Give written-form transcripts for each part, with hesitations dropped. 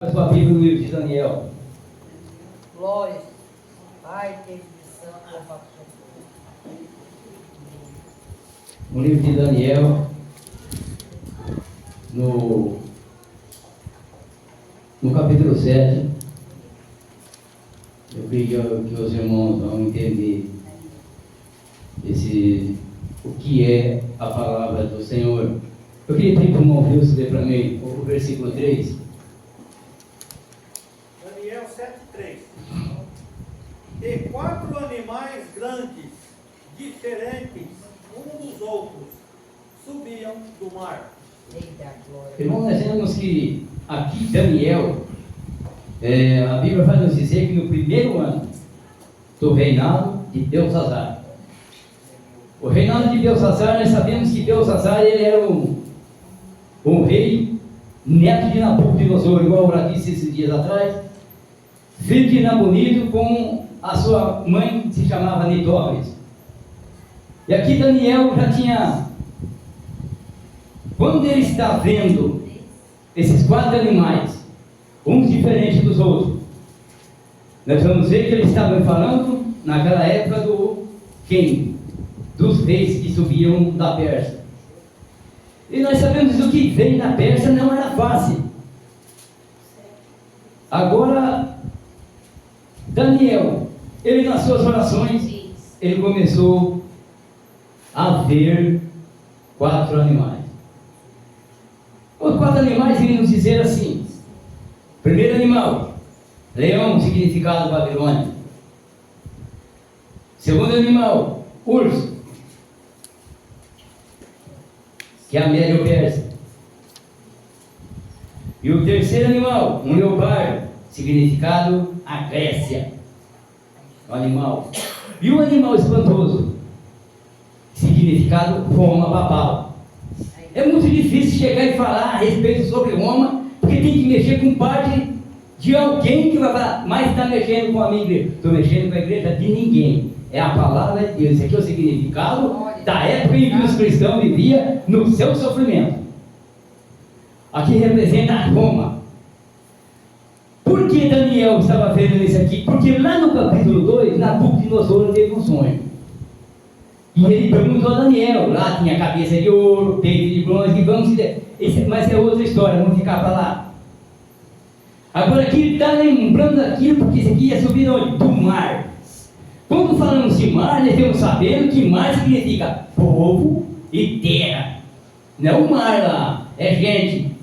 A sua Bíblia no livro de Daniel. Glória, Pai, Deus de Santo, louvado seja. No livro de Daniel, no capítulo 7, eu creio que os irmãos vão entender o que é a palavra do Senhor. Eu queria pedir para o irmão Wilson ler para mim o versículo 3. Daniel 7,3. E 4 animais grandes, diferentes uns dos outros, subiam do mar. Eita, glória. Irmão, nós vemos que aqui Daniel, a Bíblia vai nos dizer que no primeiro ano do reinado de Belsazar. O reinado de Belsazar, nós sabemos que Belsazar ele era um rei, neto de Nabucodonosor, igual eu disse esses dias atrás, filho de Nabonido, com a sua mãe que se chamava Nitópolis. E aqui Daniel já tinha, quando ele está vendo esses 4 animais, uns diferentes dos outros, nós vamos ver que ele estava falando naquela época dos reis que subiam da Pérsia. E nós sabemos que o que veio da Pérsia não era fácil. Agora, Daniel, ele nas suas orações, ele começou a ver 4 animais. Os 4 animais iriam nos dizer assim: primeiro animal, leão, significado babilônico. Segundo animal, urso, que é a Médio-Pérsia. E o terceiro animal, um leopardo, significado a Grécia, o animal. E o animal espantoso, significado Roma papal. É muito difícil chegar e falar a respeito sobre Roma, porque tem que mexer com parte de alguém que vai falar, mas está mexendo com a minha igreja. Estou mexendo com a igreja de ninguém. É a palavra de Deus. Esse aqui é o significado da época em que os cristãos viviam no seu sofrimento. Aqui representa Roma. Por que Daniel estava vendo isso aqui? Porque lá no capítulo 2, Nabucodonosor teve um sonho. E ele perguntou a Daniel, lá tinha cabeça de ouro, peito de bronze, mas é outra história, vamos ficar para lá. Agora aqui ele está lembrando daquilo, porque isso aqui ia subir onde? Do mar. Quando falamos de mar, nós temos sabendo que mar significa povo e terra. Não é o mar lá, é gente.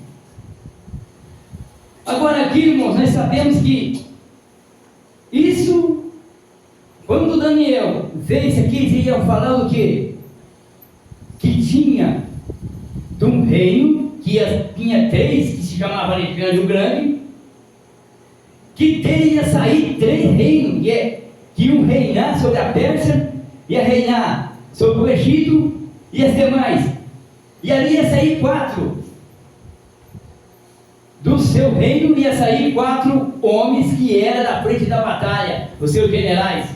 Agora aqui, irmãos, nós sabemos que isso, quando Daniel vê isso aqui, eles iam falar o quê? Que tinha de um reino, que tinha 3, que se chamava Alexandre o Grande, que dele ia sair 3 reinos, que iam reinar sobre a Pérsia, ia reinar sobre o Egito e as demais. E ali ia sair 4. Do seu reino ia sair 4 homens que eram da frente da batalha, os seus generais.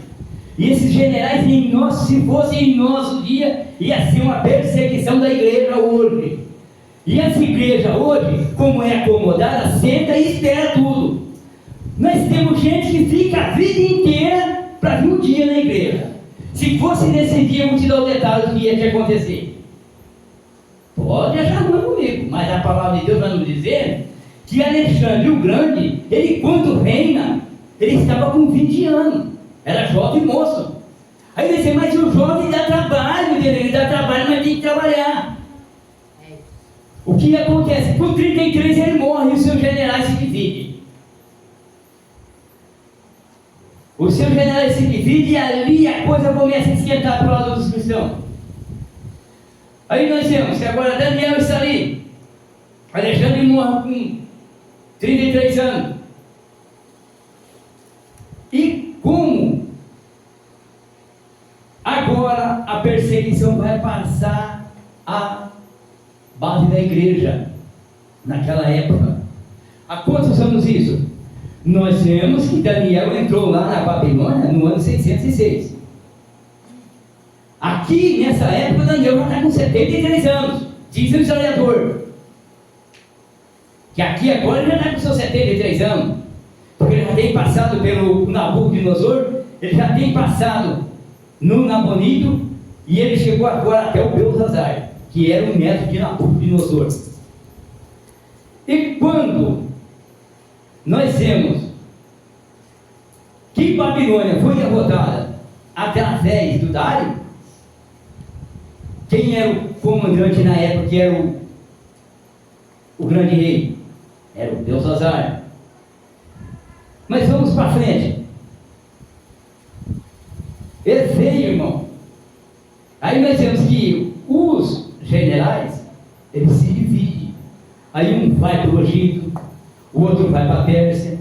E esses generais, se fossem em nosso dia, ia ser uma perseguição da igreja hoje. E essa igreja hoje, como é acomodada, senta e espera tudo. Nós temos gente que fica a vida inteira para vir um dia na igreja. Se fosse nesse dia, eu vou te dar o detalhe do que ia te acontecer. Pode achar ruim comigo, mas a palavra de Deus vai nos dizer que Alexandre o Grande, ele quando reina, ele estava com 20 anos, era jovem moço. Aí ele disse, mas o jovem dá trabalho, ele dá trabalho, mas tem que trabalhar. O que acontece? Com 33 ele morre e os seus generais se dividem. Os seus generais se dividem e ali a coisa começa a esquentar para o lado dos cristãos. Aí nós vemos que agora Daniel está ali. Alexandre morre com 33 anos. E como agora a perseguição vai passar a base da igreja naquela época. Há quantos anos isso? Nós vemos que Daniel entrou lá na Babilônia no ano 606. Aqui, nessa época, Daniel já está com 73 anos, diz o historiador. que aqui agora ele já está com seus 73 anos, porque ele já tem passado pelo Nabucodonosor, ele já tem passado no Nabonito, e ele chegou agora até o Belzazar, que era o neto de Nabucodonosor. E quando nós temos que Babilônia foi derrotada através do Dário, quem era o comandante na época, que era o grande rei? Era o Belzazar. Mas vamos para frente. Ele veio, irmão. Aí nós temos que os generais, eles se dividem. Aí um vai para o Egito, o outro vai para a Pérsia.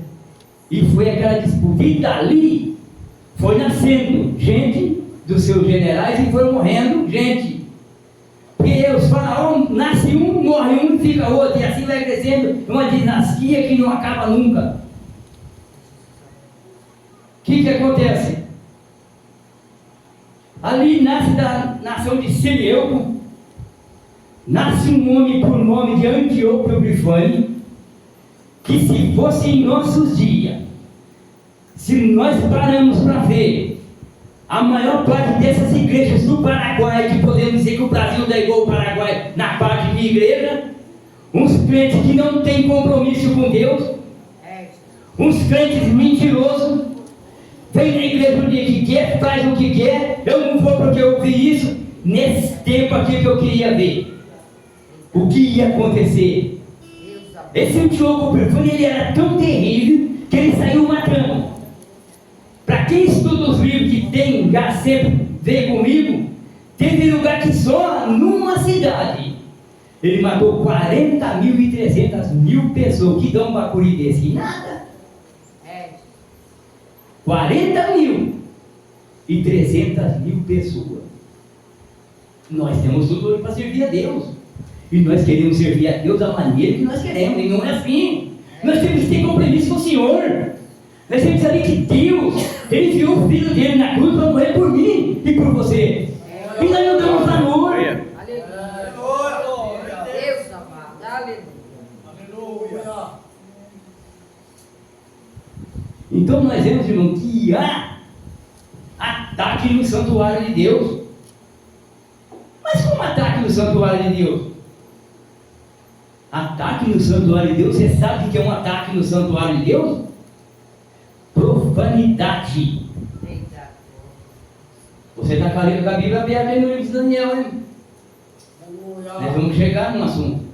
E foi aquela disputa. E dali foi nascendo gente dos seus generais e foi morrendo gente. Porque os faraós nasce um, morre um, fica outro. E assim vai crescendo uma dinastia que não acaba nunca. O que acontece? Ali nasce da nação de Seleuco, nasce um homem por nome de Antíoco Epifânio, que se fosse em nossos dias, se nós paramos para ver, a maior parte dessas igrejas do Paraguai, que podemos dizer que o Brasil dá igual ao Paraguai na parte de igreja, uns crentes que não têm compromisso com Deus, uns crentes mentirosos, vem na igreja o dia que quer, faz o que quer. Eu não vou porque eu vi isso. Nesse tempo aqui que eu queria ver o que ia acontecer. Esse Antíoco Epifânio, ele era tão terrível que ele saiu matando. Para quem estuda os livros que tem, já sempre veio comigo, teve lugar que só numa cidade ele matou 40.300 pessoas. Que dão um bacuri desse? Nada. 40.300 pessoas. Nós temos tudo para servir a Deus. E nós queremos servir a Deus da maneira que nós queremos. E não é assim. Nós temos que ter compromisso com o Senhor. Nós temos que saber que Deus, Ele enviou o Filho dele na cruz para morrer por mim e por você. E nós não damos valor. Aleluia. Deus amado. Aleluia. Então nós vemos, irmão, que há ataque no santuário de Deus. Mas como ataque no santuário de Deus? Ataque no santuário de Deus, você sabe o que é um ataque no santuário de Deus? Profanidade. Você está com a Bíblia aberta aí no livro de Daniel, hein? Nós vamos chegar no assunto.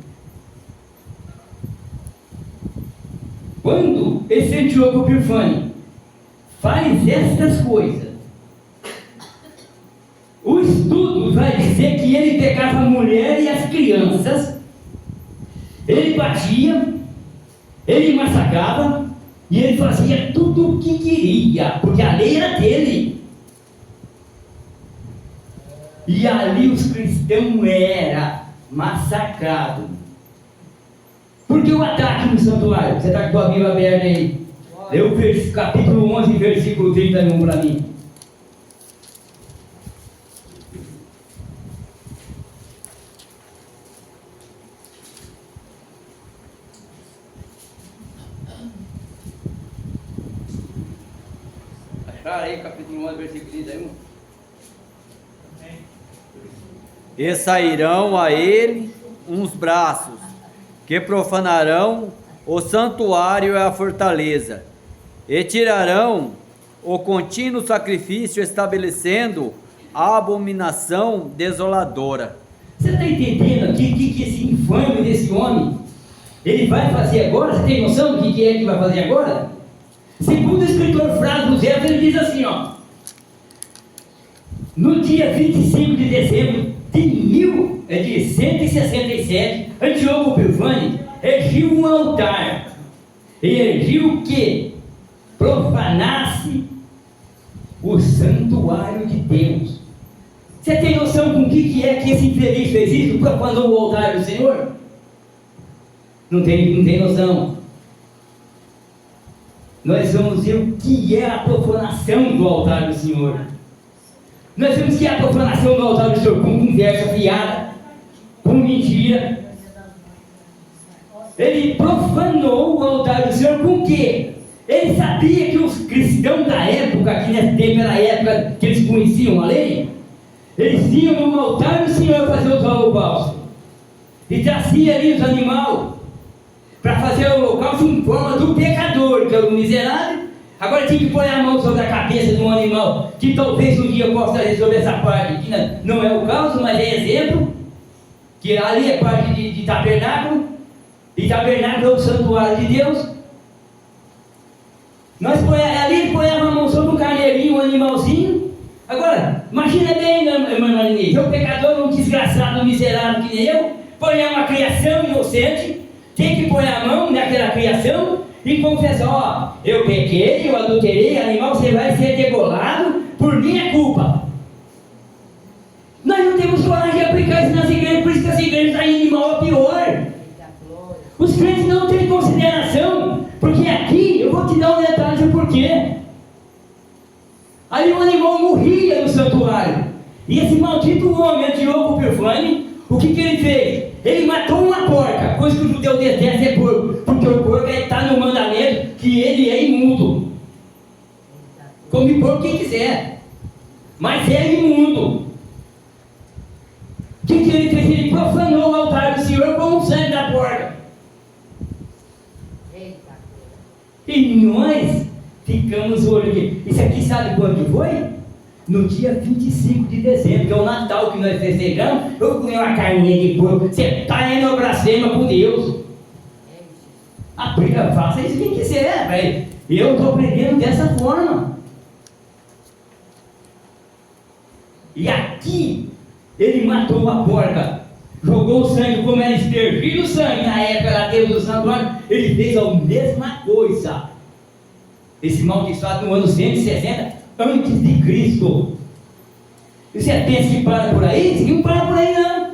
Quando esse Antíoco Epifânio faz estas coisas, o estudo vai dizer que ele pegava a mulher e as crianças, ele batia, ele massacrava e ele fazia tudo o que queria, porque a lei era dele. E ali os cristãos eram massacrados. Porque o ataque no santuário? Você está com a Bíblia aberta aí? Lê o capítulo 11, versículo 31 para mim. Acharam aí, capítulo 11, versículo 31? E sairão a ele uns braços, que profanarão o santuário e a fortaleza, e tirarão o contínuo sacrifício, estabelecendo a abominação desoladora. Você está entendendo aqui o que esse infame desse homem, ele vai fazer agora? Você tem noção do que é que vai fazer agora? Segundo o escritor Flávio José, ele diz assim, ó: no dia 25 de dezembro de 167, Antíoco Epifânio erigiu um altar, e erigiu que profanasse o santuário de Deus. Você tem noção com o que é que esse infeliz fez isso? Profanou o altar do Senhor? Não tem noção. Nós vamos ver o que é a profanação do altar do Senhor. Nós vemos que é a profanação do altar do Senhor com conversa fiada, com mentira. ele profanou o altar do Senhor com o quê? Ele sabia que os cristãos da época, que nesse tempo era a época que eles conheciam a lei, eles iam no altar do Senhor fazer os holocaustos. E trazia ali os animais para fazer o holocausto em forma do pecador, que era o miserável. Agora tinha que pôr a mão sobre a cabeça de um animal, que talvez um dia eu possa resolver essa parte, que não é o caso, mas é exemplo, que ali é parte de tabernáculo, e tabernáculo é o santuário de Deus. Ali ele põe a mão sobre um carneirinho, um animalzinho. Agora, imagina bem, irmã Marinês, o pecador, um desgraçado, um miserável que nem eu, põe uma criação inocente, tem que pôr a mão naquela criação e confessar: ó, eu pequei, eu adulterei, animal, você vai ser degolado por minha culpa. Nós não temos coragem de aplicar isso nas igrejas, por isso que as igrejas estão indo de mal a pior. Os crentes não têm consideração, porque aqui, eu vou te dar um detalhe de porquê. Ali um animal morria no santuário, e esse maldito homem, Antíoco Epifânio, o que ele fez? Ele matou uma porca, coisa que o judeu detesta é porco, porque o porco está no mandamento que ele é imundo. Come porco quem quiser, mas é imundo. O que ele fez? Ele profanou o altar do Senhor com o sangue da porca. E nós ficamos olhando aqui. Isso aqui sabe quando foi? No dia 25 de dezembro, que é o Natal que nós festejamos. Eu comi uma carninha de porco. Você está indo ao blasfema com Deus. Aplica, faça isso quem quiser, velho. Eu estou aprendendo dessa forma. E aqui, ele matou a porca, jogou o sangue, como era espergido o sangue na época da Deus do santuário, ele fez a mesma coisa. Esse maldiçoado no ano 160 antes de Cristo. E você pensa que para por aí? Isso aqui não para por aí não.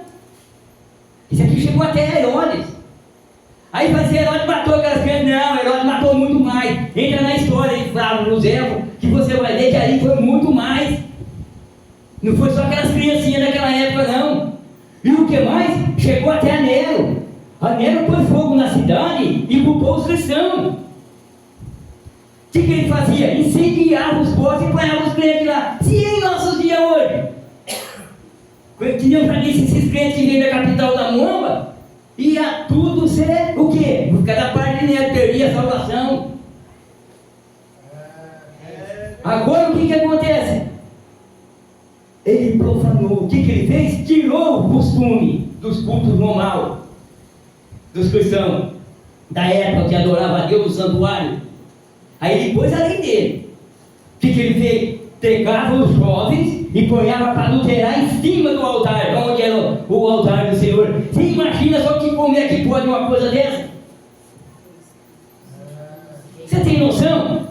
Isso aqui chegou até Herodes. Aí vai dizer, Herodes matou aquelas crianças. Não, Herodes matou muito mais. Entra na história de Flávio Josefo, que você vai ver que ali foi muito mais. Não foi só aquelas criancinhas daquela época não. E o que mais? Chegou até a Nero. A Nero pôs fogo na cidade e culpou os cristãos. O que ele fazia? Incendiava os postos e ponhava os crentes lá. Se em nossos dias hoje, que nem eu já disse, esses crentes que vêm da capital da Moamba, ia tudo ser o quê? Cada parte de Nero perdia a salvação. Agora o que acontece? Ele profanou. O que ele fez? Tirou o costume dos cultos normais dos cristãos da época que adorava a Deus no santuário. Aí ele pôs a lei dele. O que ele fez? Pegava os jovens e ponhava para adulterar em cima do altar, onde era o altar do Senhor. Você imagina só como é que pode uma coisa dessa? Você tem noção?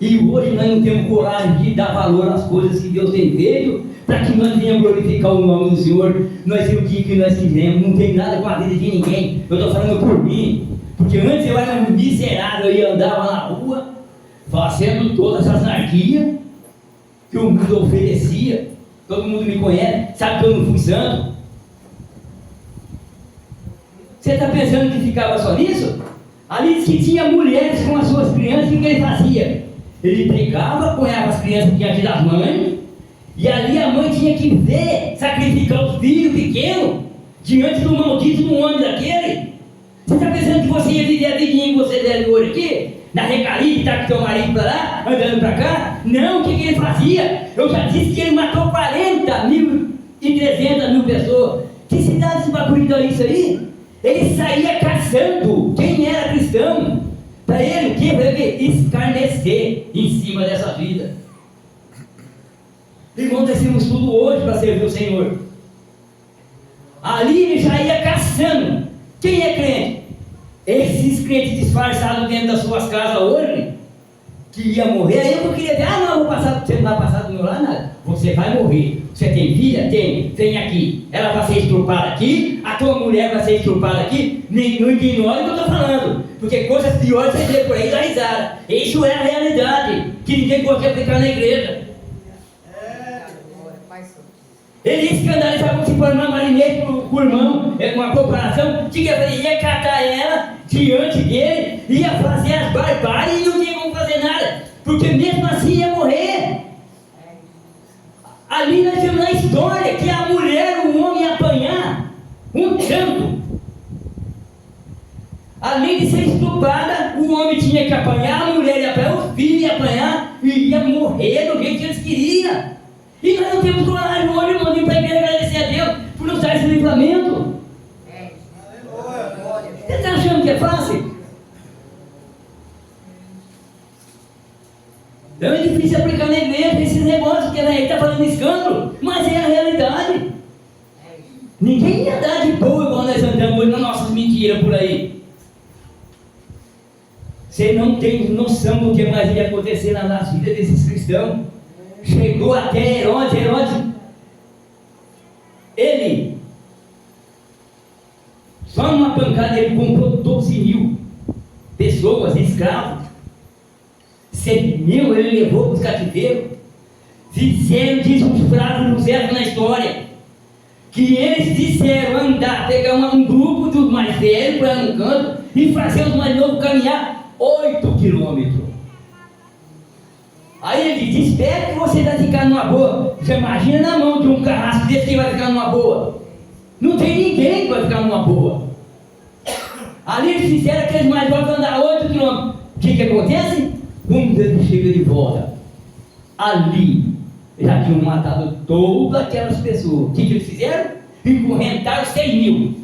E hoje nós não temos coragem de dar valor às coisas que Deus tem feito, para que nós venhamos glorificar o nome do Senhor. Nós temos o dia que nós quisermos, não tem nada com a vida de ninguém. Eu estou falando por mim, porque antes eu era um miserável e andava na rua, fazendo todas as anarquias que o mundo oferecia. Todo mundo me conhece, sabe que eu não fui santo. Você está pensando que ficava só nisso? Ali diz que tinha mulheres com as suas crianças, o que ele fazia? Ele pregava, ponhava as crianças diante das mães, e ali a mãe tinha que ver sacrificar os filhos pequenos diante do maldito do homem daquele. Você está pensando que você ia viver a vidinha que você deve hoje aqui? Na recaria, que está com teu marido para lá, andando para cá? Não, o que ele fazia? Eu já disse que ele matou 40.300 pessoas. Que cidade de bagulho é isso aí? Ele saía caçando quem era cristão. Para ele o que? Para ele escarnecer em cima dessa vida. Irmão, nós temos tudo hoje para servir o Senhor. Ali ele já ia caçando. Quem é crente? Esses crentes disfarçados dentro das suas casas hoje, que ia morrer. Aí eu não queria dizer, não, vou passar, você não vai passar do meu lado nada. Você vai morrer. Você tem filha? Tem. Vem aqui. Ela vai ser estrupada aqui, a tua mulher vai ser estrupada aqui. Não ignore o que eu estou falando, porque coisas piores você vê por aí da risada. Isso é a realidade, que ninguém gosta de aplicar na igreja. Ele escandalizava se for uma marinete por irmão, com uma comparação, ia catar ela diante dele, ia fazer as barbáries e não tinha como fazer nada, porque mesmo assim ia morrer. Ali nós temos na história que a mulher, o homem ia apanhar um tanto. Além de ser estuprada, o homem tinha que apanhar, a mulher ia apanhar, o filho ia apanhar e ia morrer do jeito que eles queriam. E nós não temos coragem hoje, irmão, de ir para a igreja agradecer a Deus por nos dar esse livramento. Você está achando que é fácil? Então é difícil aplicar na igreja esses negócios, porque ele está fazendo escândalo, mas é a realidade. Ninguém ia dar de boa igual nós andamos hoje nas nossas mentiras por aí. Você não tem noção do que mais ia acontecer nas vidas desses cristãos. Chegou até Herodes, ele, só numa pancada ele comprou 12.000 pessoas, escravos. 7.000 ele levou para os cativeiros. Fizeram, diz os Flávio José na história, que eles disseram andar, pegar um grupo dos mais velhos para um canto e fazer os mais novos caminhar 8 quilômetros. Aí ele diz: espera que você vai ficar numa boa. Você imagina na mão de um carrasco desse que vai ficar numa boa. Não tem ninguém que vai ficar numa boa. Ali eles fizeram aqueles mais novos andar 8 quilômetros. O que acontece? Quando ele chega de volta, ali já tinham matado todas aquelas pessoas. O que eles fizeram? Encorrentaram 6.000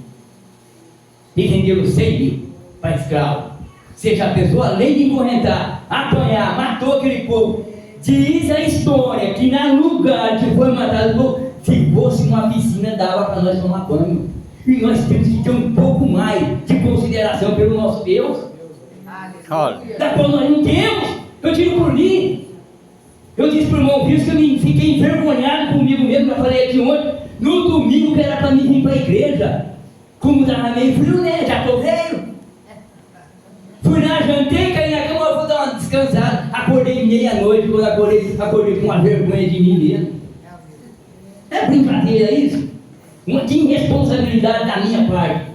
e venderam 6.000 para escravo. Seja a pessoa, além de encorrentar, apanhar, matou aquele povo. Diz a história que no lugar que foi matado o povo, se fosse uma piscina, dava para nós tomar banho. E nós temos que ter um pouco mais de consideração pelo nosso Deus. Da qual nós não temos. Eu digo por mim. Eu disse para o irmão Wilson que eu fiquei envergonhado comigo mesmo. Eu falei aqui ontem, no domingo que era para mim vir para a igreja. Como estava meio frio, né? Já estou velho. Fui lá, jantei, caí na cama, vou dar uma descansada. Acordei meia-noite, quando acordei com uma vergonha de mim mesmo. É brincadeira isso? Uma irresponsabilidade da minha parte.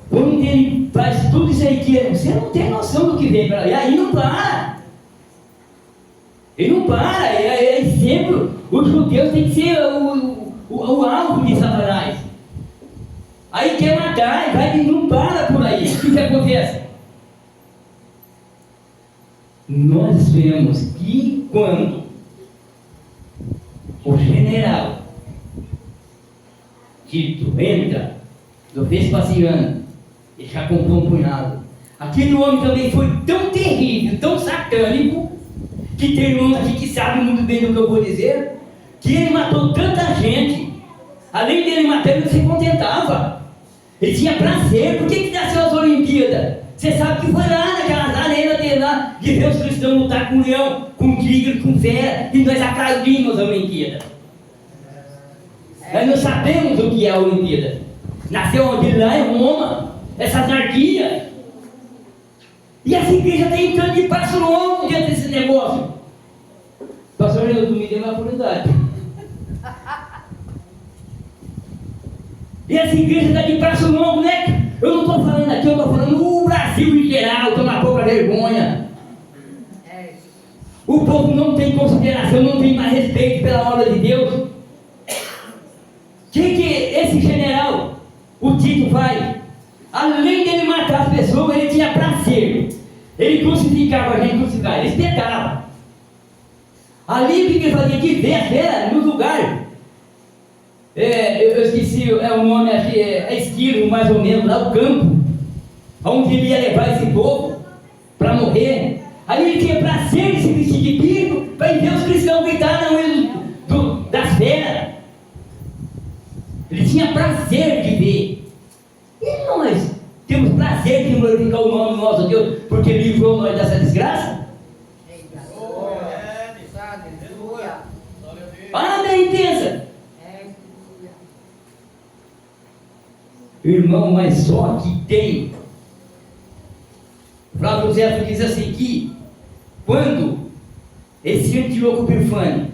Quando ele faz tudo isso aí, que você não tem noção do que vem para lá. E aí não para. Ele não para. É sempre os judeus têm que ser o alvo de Satanás. Aí quer matar, vai e não para por aí. O que acontece? Nós vemos que quando o general Tito entra do Vespasiano, ele já comprou um punhado. Aquele homem também foi tão terrível, tão satânico, que tem irmãos aqui que sabem muito bem do que eu vou dizer, que ele matou tanta gente. Além dele matar, ele não se contentava. Ele tinha prazer. Por que nasceu as Olimpíadas? Você sabe que foi lá naquelas arenas dele lá, de ver os cristãos lutar com leão, com tigre, com fera, e nós aplaudimos a Olimpíada. Nós não sabemos o que é a Olimpíada. Nasceu onde? Lá em Roma, essa anarquia. E essa igreja está entrando de passo longo dentro desse negócio. Pastor, eu me dei uma oportunidade. E essa igreja está de braço longo, né? Eu não estou falando aqui, eu estou falando no Brasil em geral, toma pouca vergonha. O povo não tem consideração, não tem mais respeito pela obra de Deus. O que esse general, o Tito, faz? Além dele matar as pessoas, ele tinha prazer. Ele crucificava a gente, crucificava, ele espetava. Ali o que ele fazia? De ver no lugar. Eu esqueci o nome, acho que é esquilo, mais ou menos, lá o campo, onde ele ia levar esse povo para morrer. Aí ele tinha prazer de se vestir de bico para ver os cristãos gritar na unha das feras. Ele tinha prazer de ver. E nós temos prazer de glorificar o nome do nosso Deus, porque livrou nós dessa desgraça? Amém, pensa. Irmão, mas só que tem. Flávio José diz assim que quando esse Antíoco Epifânio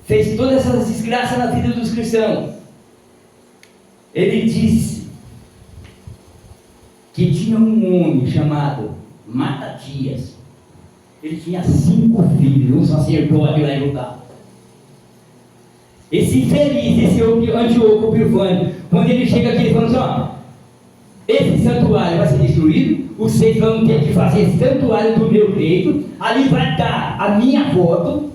fez todas essas desgraças na vida dos cristãos. Ele disse que tinha um homem chamado Matatias. Ele tinha 5 filhos, um sacerdote lá em Judá. Esse infeliz, esse Antíoco Epifânio, quando ele chega aqui, ele fala assim: ó, esse santuário vai ser destruído, vocês vão ter que fazer santuário do meu jeito, ali vai estar a minha foto,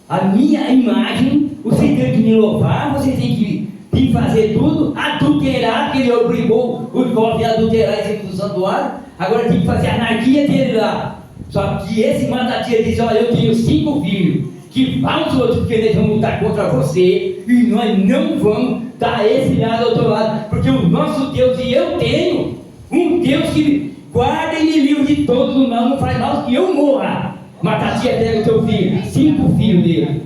a minha imagem, vocês têm que me louvar, vocês têm que vir fazer tudo, adulterar, porque ele obrigou os jovens a adulterar em cima do santuário, agora tem que fazer a anarquia dele lá. Só que esse Matatias diz: olha, eu tenho 5 filhos, que vão os outros, porque eles vão lutar contra você, e nós não vamos dar esse lado ao outro lado, porque o nosso Deus, e eu tenho um Deus que guarda e me livre de todos os mal, não faz mal que eu morra. Matatias pega o teu filho, 5 filhos dele.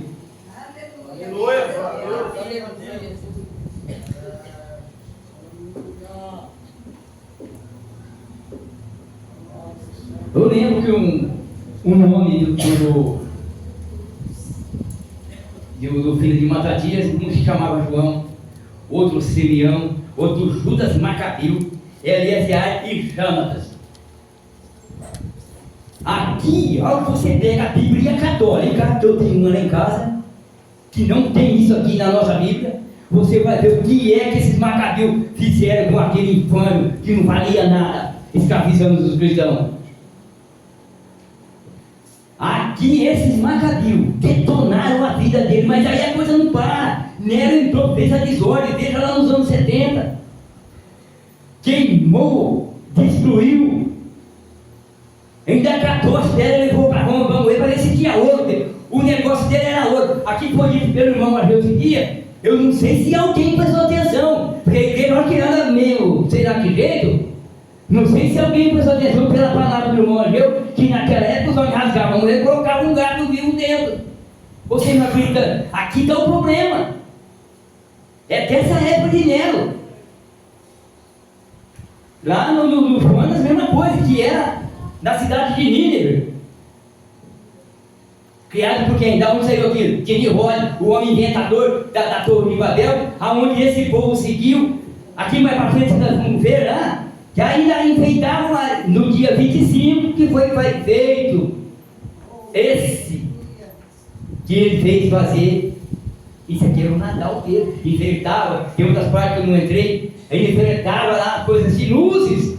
Aleluia. Eu lembro que um nome do filho de Matatias, um se chamava João, outro Simeão, outro Judas Macabeu, Eliezer e Jonatas. Aqui, olha que você pega a Bíblia católica, que eu tenho uma lá em casa, que não tem isso aqui na nossa Bíblia, você vai ver o que é que esses Macabeus fizeram com aquele infame que não valia nada, escravizando os cristãos. Aqui esses Macabeus detonaram a vida dele, mas aí a coisa não para. Nero entrou, fez a desordem, veja lá nos anos 70. Queimou, destruiu. Ainda catou as pedras, levou para Roma, vamos ver, parece que tinha ouro. O negócio dele era ouro. Aqui foi dito pelo irmão Ageu esse dia, eu não sei se alguém prestou atenção, porque a igreja olha que anda meio, sei lá que jeito. Não sei se alguém prestou atenção pela palavra do irmão Ageu, que naquela época os homens rasgavam a mulher e colocavam um gato vivo dentro. Você não acredita? Aqui está o problema. É dessa época de Nero. Lá no Jonas, a mesma coisa, que era na cidade de Nínive. Criado por quem? Da onde saiu aquilo? De Nimrod, o homem inventador da Torre de Babel, aonde esse povo seguiu. Aqui mais para frente nós vamos ver lá, que ainda enfeitavam no dia 25, que foi feito esse que ele fez fazer. Isso aqui era o Natal dele. Enfeitava, tem outras partes que eu não entrei, ele enfeitava lá coisas de luzes.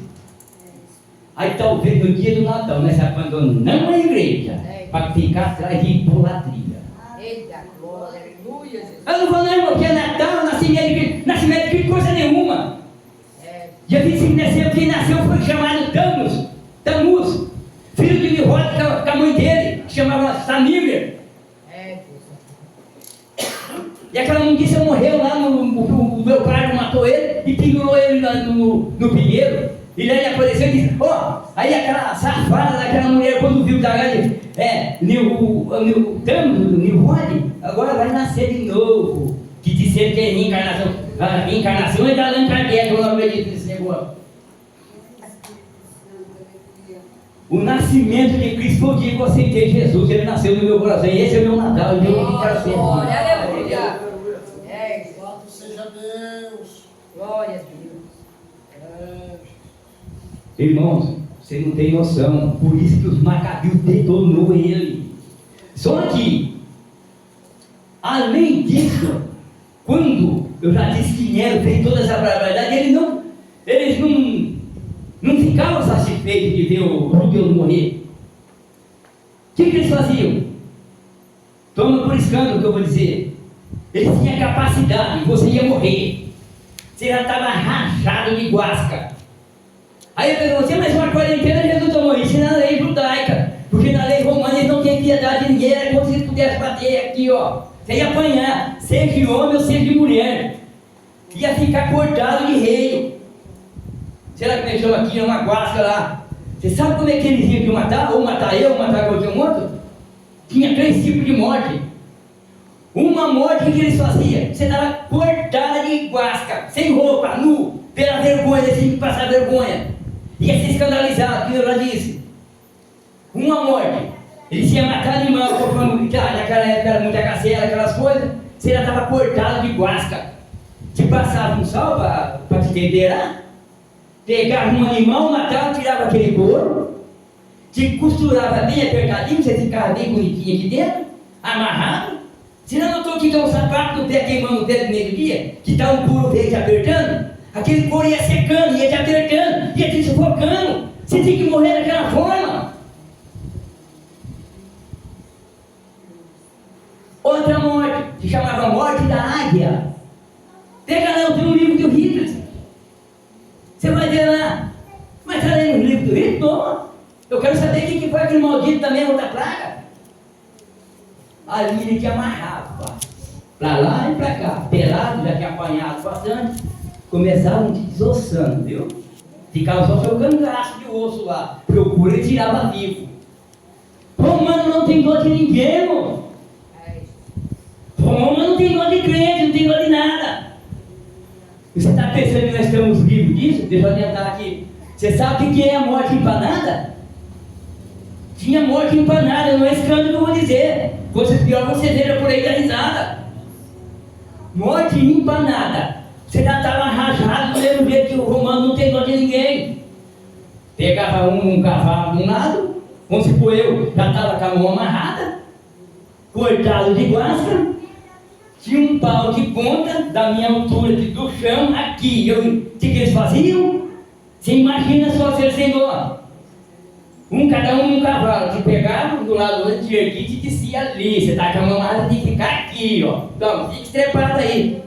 Aí talvez no dia do Natal, nós abandonamos a igreja para ficar atrás de idolatria. Eita, glória, aleluia, Jesus. Eu não vou não, irmão, que é Natal, nascimento de Cristo, coisa nenhuma. Dia 25 nasceu, quem nasceu foi chamado Tamuz, filho de Nimrod, com a mãe dele, que chamava Samíver. E aquela mundiça morreu lá, o meu pai matou ele e pendurou ele lá no pinheiro. E lá ele apareceu e disse: ó, aí aquela safada daquela mulher, quando viu que o Nimrod, agora vai nascer de novo. Que disseram que é reencarnação. A reencarnação é da Allan Kardec, eu não acredito nesse negócio. O nascimento de Cristo foi o dia que eu aceitei Jesus, ele nasceu no meu coração. E esse é o meu Natal, o meu para sempre. Glória, aleluia. Louvado seja Deus. Glória a Deus. Irmãos, você não tem noção, por isso que os Macabeus detonou ele. Só que, além disso, quando eu já disse que Nero fez toda essa barbaridade, eles não ficavam satisfeitos de ver o judeu morrer. O que eles faziam? Toma por escândalo que eu vou dizer. Eles tinham capacidade, você ia morrer. Você já estava rachado de guasca. Aí eu perguntei, mas uma quarentena Jesus tomou isso na lei judaica, porque na lei romana eles não têm piedade de ninguém, era como se eles pudessem bater aqui, ó. Você ia apanhar, seja de homem ou seja de mulher. Ia ficar cortado de reio. Será que nós chama aqui uma guasca lá? Você sabe como é que eles iam matar? Ou matar eu, ou matar qualquer outro? Tinha 3 tipos de morte. Uma morte, o que eles faziam? Você estava cortada de guasca, sem roupa, nu, pela vergonha, você tinha que passar vergonha. Ia ser escandalizado, que eu já disse. Uma morte. Ele tinha matado animal, naquela época era muita cacera, aquelas coisas. Você já estava cortado de guasca. Te passava um sal para te temperar. Pegava um animal, matava, tirava aquele couro. Te costurava bem apertadinho, você ficava bem bonitinho aqui dentro, amarrado. Você não notou que está um sapato do pé queimando o pé do meio-dia? Que está um couro dele te apertando? Aquele couro ia secando, ia te apertando, ia te sufocando. Você tinha que morrer daquela forma. Outra morte, se chamava morte da águia. Pega lá, tem um livro do Hitler. Você vai ver lá. Mas está lendo o livro do Hitler? Não. Eu quero saber quem que foi aquele maldito também, outra praga. Ali ele te amarrava. Pra lá e pra cá. Pelado, já tinha apanhado bastante. Começavam te desossando, viu? Ficava só seu cangaço de osso lá. Procura e tirava vivo. Romano não tem dor de ninguém, irmão. Roma não tem dor de crente, não tem dor de nada. Você está pensando que nós estamos livres disso? Deixa eu adiantar aqui. Você sabe o que é a morte empanada? Tinha morte empanada, não é escândalo que eu vou dizer. Vocês pior, vocês vejam por aí da risada. Morte empanada. Você já estava rajado do mesmo jeito que o romano não tem dor de ninguém. Pegava um cavalo de um lado, vamos supor eu, já estava com a mão amarrada, cortado de guasca. Tinha um pau de ponta da minha altura do chão aqui. O que eles faziam? Você imagina só se eles têm dó. Cada um num cavalo. Te pegavam do lado do outro, te erguia e te descia ali. Você está com a mão amarrada, tem que ficar aqui, ó. Então, fique trepado aí.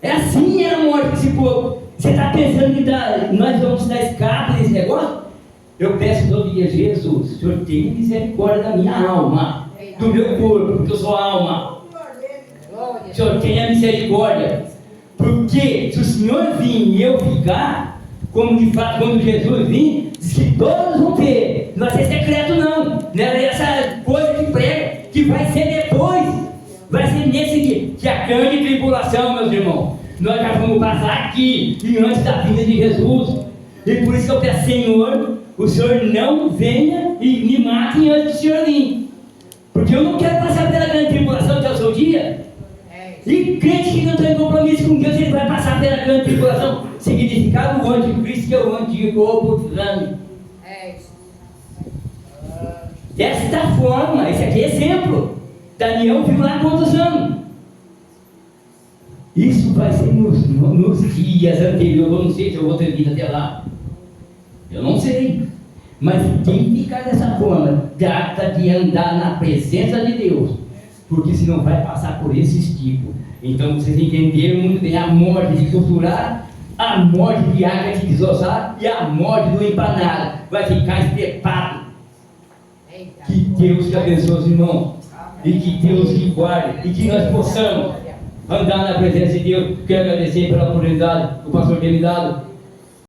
É assim era a morte desse povo. Você está pensando que nós vamos dar escape desse negócio? Eu peço todo dia, Jesus, o Senhor tenha misericórdia da minha alma, do meu corpo, porque eu sou alma. O Senhor tenha misericórdia, porque se o Senhor vir e eu ficar, como de fato quando Jesus vir, diz que todos vão ter, não vai ser secreto não é essa coisa que prega, que vai ser depois, vai ser nesse dia, que a grande tribulação, meus irmãos, nós já vamos passar aqui, e antes da vinda de Jesus, e por isso que eu peço, Senhor, o Senhor não venha e me mate antes do Senhor vir, porque eu não quero passar pela grande tribulação até o seu dia. E crente que não tem compromisso com Deus, ele vai passar pela grande tribulação, significado o anticristo, que é o anticorpo exame. Desta forma, esse aqui é exemplo. Daniel viu lá quantos anos. Isso vai ser nos dias anteriores. Eu não sei se eu vou ter vida até lá. Eu não sei. Mas quem ficar dessa forma, trata de andar na presença de Deus. Porque senão vai passar por esses tipos. Então vocês entenderam muito bem a morte de torturar, a morte de águia de desossar e a morte do empanado. Vai ficar estrepado. Que Deus te abençoe, os irmãos. E que Deus te guarde. E que nós possamos andar na presença de Deus. Quero agradecer pela oportunidade que o pastor tem me dado.